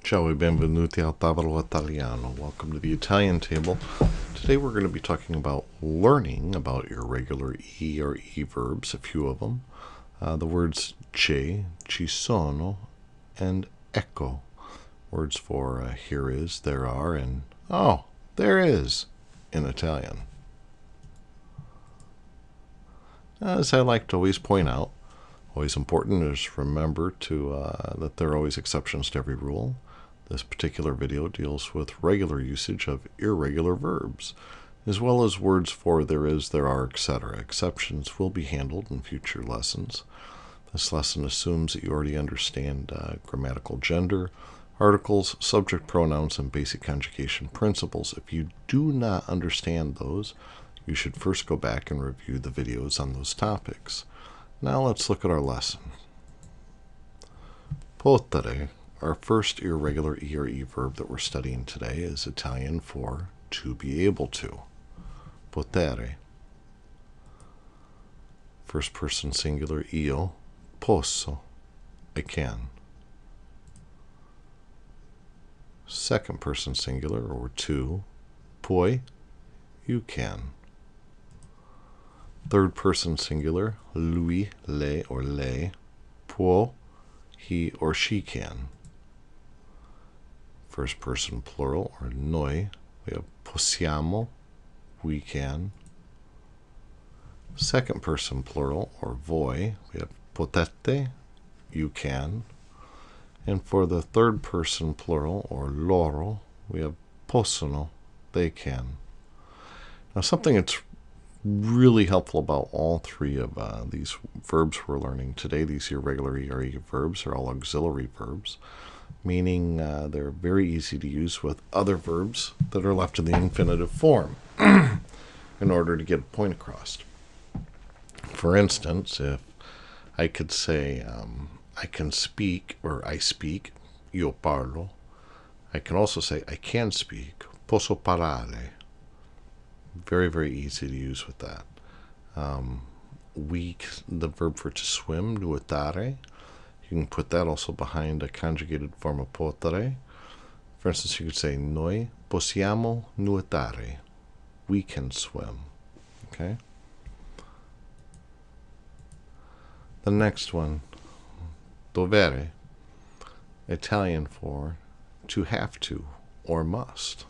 Ciao e benvenuti al Tavolo Italian. Welcome to the Italian table. Today we're going to be talking about learning about irregular ERE verbs, a few of them. The words c'è, ci sono, and ecco. Words for here is, there are, and oh, there is in Italian. As I like to always point out, always important is remember that there are always exceptions to every rule. This particular video deals with regular usage of irregular verbs, as well as words for there is, there are, etc. Exceptions will be handled in future lessons. This lesson assumes that you already understand grammatical gender, articles, subject pronouns, and basic conjugation principles. If you do not understand those, you should first go back and review the videos on those topics. Now let's look at our lesson. Potere. Our first irregular ERE verb that we're studying today is Italian for to be able to. Potere. First person singular, io, posso, I can. Second person singular, or tu, puoi, you can. Third person singular, lui, lei, or lei, può, he or she can. First person plural, or noi, we have possiamo, we can. Second person plural, or voi, we have potete, you can. And for the third person plural, or loro, we have possono, they can. Now something that's really helpful about all three of these verbs we're learning today, these irregular ERE verbs, are all auxiliary verbs, meaning they're very easy to use with other verbs that are left in the infinitive form in order to get a point across. For instance, if I could say I can speak, or I speak, io parlo. I can also say I can speak, posso parlare. Very, very easy to use with that. The verb for to swim, nuotare. You can put that also behind a conjugated form of potere. For instance, you could say, noi possiamo nuotare. We can swim. Okay? The next one, dovere. Italian for to have to or must.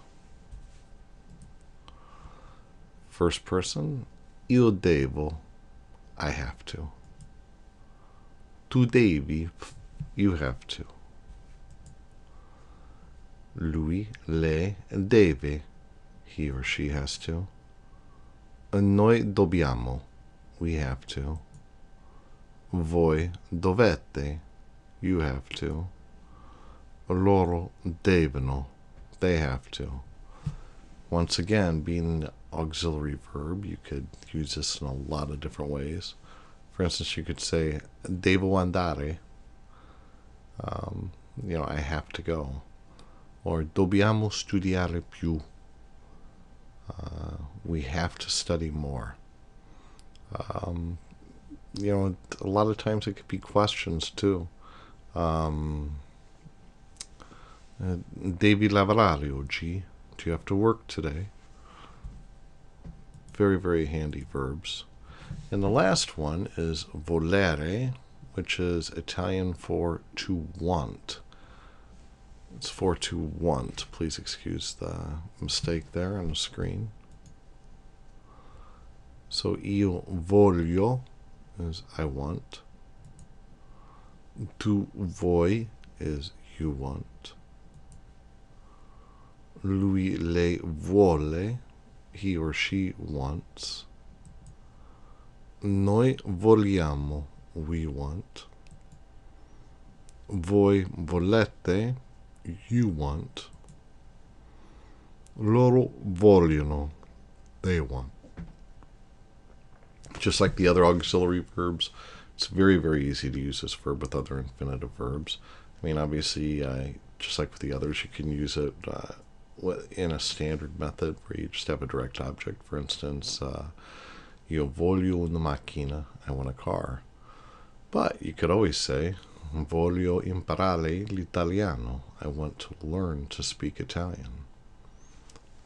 First person, io devo, I have to. Tu devi, you have to. Lui, lei, deve, he or she has to. Noi dobbiamo, we have to. Voi dovete, you have to. Loro devono, they have to. Once again, being an auxiliary verb, you could use this in a lot of different ways. For instance, you could say, devo andare, I have to go. Or dobbiamo studiare più, we have to study more. A lot of times it could be questions too. Devi lavorare oggi? Do you have to work today? Very, very handy verbs. And the last one is volere, which is Italian for to want. It's for to want. Please excuse the mistake there on the screen. So io voglio is I want. Tu vuoi is you want. Lui, lei vuole, he or she wants. Noi vogliamo, we want. Voi volete, you want. Loro vogliono, they want. Just like the other auxiliary verbs, it's very, very easy to use this verb with other infinitive verbs. I mean, obviously, just like with the others, you can use it in a standard method where you just have a direct object. For instance, io voglio una macchina, I want a car. But you could always say, Voglio imparare l'italiano. I want to learn to speak Italian.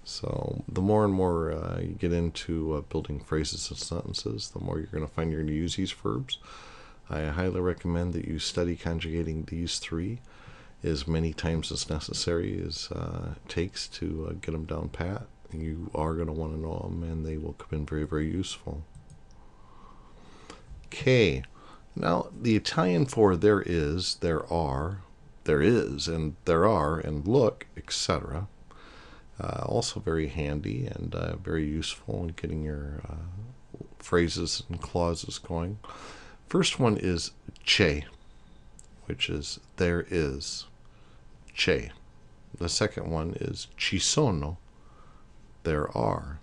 So the more and more you get into building phrases and sentences, the more you're going to find you're going to use these verbs. I highly recommend that you study conjugating these three as many times as necessary as it takes to get them down pat. You are going to want to know them, and they will come in very, very useful. Okay, now the Italian for there is, there are, there is, and there are, and look, etc. Also very handy and very useful in getting your phrases and clauses going. First one is c'è, which is there is. C'è. The second one is ci sono, there are.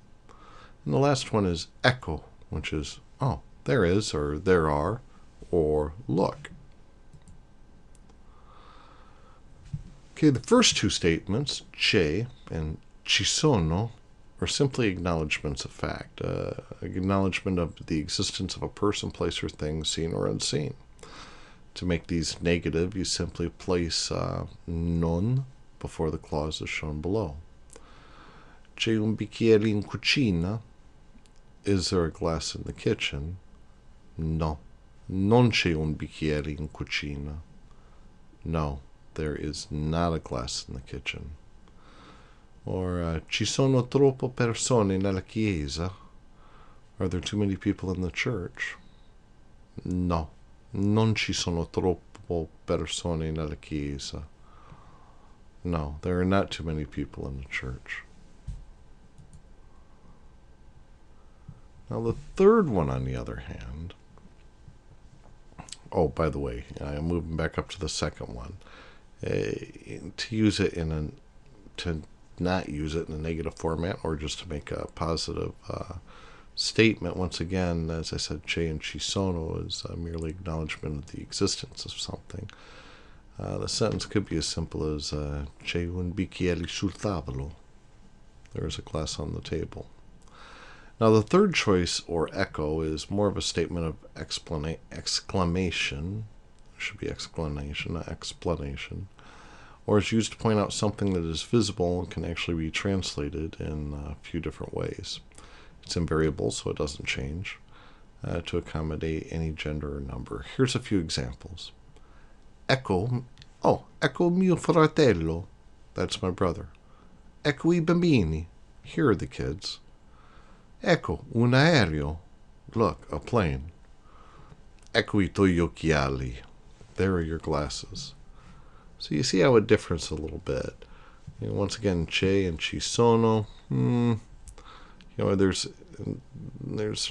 And the last one is ecco, which is, oh, there is, or there are, or look. Okay, the first two statements, c'è and ci sono, are simply acknowledgments of fact, acknowledgement of the existence of a person, place, or thing, seen or unseen. To make these negative, you simply place non before the clause is shown below. C'è un bicchiere in cucina? Is there a glass in the kitchen? No, non c'è un bicchiere in cucina. No, there is not a glass in the kitchen. Or ci sono troppe persone nella chiesa? Are there too many people in the church? No, non ci sono troppe persone nella chiesa. No, there are not too many people in the church. Now the third one, on the other hand, oh, by the way, I'm moving back up to the second one. To use it to not use it in a negative format, or just to make a positive statement, once again, as I said, c'è and ci sono is merely acknowledgement of the existence of something. The sentence could be as simple as c'è un bicchiere sul tavolo. There is a glass on the table. Now the third choice, or echo, is more of a statement of exclamation. It should be explanation, not explanation. Or is used to point out something that is visible and can actually be translated in a few different ways. It's invariable, so it doesn't change, to accommodate any gender or number. Here's a few examples. Ecco mio fratello. That's my brother. Ecco I bambini. Here are the kids. Ecco un aereo. Look, a plane. Ecco I tuoi occhiali. There are your glasses. So you see how it differs a little bit. Once again, c'è and ci sono. There's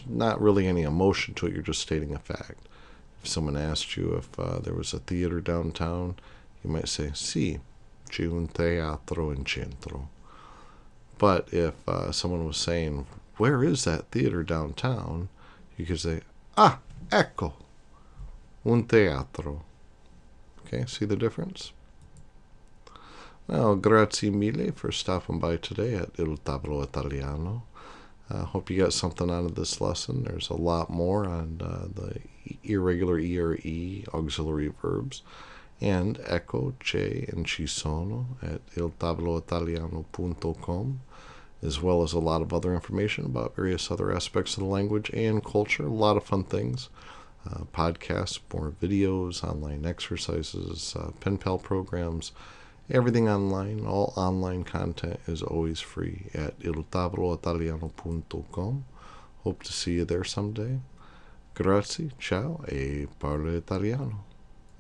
not really any emotion to it. You're just stating a fact. If someone asked you if there was a theater downtown, you might say, sì, c'è un teatro in centro. But if someone was saying, where is that theater downtown? You could say, ah, ecco, un teatro. Okay, see the difference? Well, grazie mille for stopping by today at Il Tavolo Italiano. Hope you got something out of this lesson. There's a lot more on the irregular ERE auxiliary verbs and ecco, c'è, and ci sono at iltavoloitaliano.com, as well as a lot of other information about various other aspects of the language and culture. A lot of fun things. Podcasts, more videos, online exercises, pen pal programs, everything online. All online content is always free at iltavoloitaliano.com. Hope to see you there someday. Grazie, ciao, e parlo italiano.